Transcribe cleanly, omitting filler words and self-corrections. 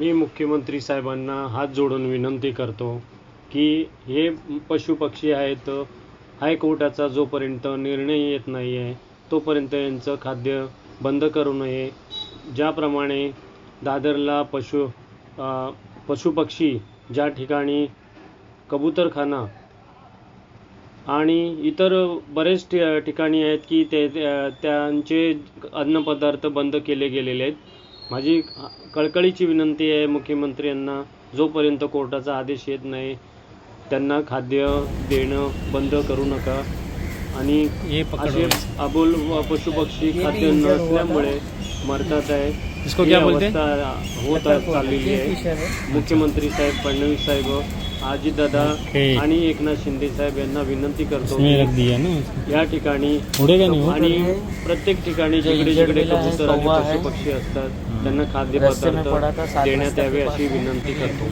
मी मुख्यमंत्री साहेबांना हात जोडून विनंती करतो की हे पशुपक्षी आहेत, हायकोर्टाचा जोपर्यंत निर्णय येत नाही आहे तोपर्यंत यांचं खाद्य बंद करू नये. ज्याप्रमाणे दादरला पशुपक्षी ज्या ठिकाणी कबूतरखाना आणि इतर बरेच ठिकाणी आहेत की त्यांचे अन्नपदार्थ बंद केले गेलेले आहेत. माझी कळकळीची विनंती आहे मुख्यमंत्री यांना, जोपर्यंत कोर्टाचा आदेश येत नाही त्यांना खाद्य देणं बंद करू नका. आणि असे अबोल पशुपक्षी खाद्य नसल्यामुळे मरतात आहे, ही अवस्था होत चाललेली आहे. मुख्यमंत्री साहेब, फडणवीस साहेब, अजितदादा आणि एकनाथ शिंदे साहेब यांना विनंती करतो या ठिकाणी आणि प्रत्येक ठिकाणी जिकडे जिकडे कबूतर आणि पशुपक्षी असतात त्यांना खाद्यपदार्थ देण्यात यावे अशी विनंती करतो.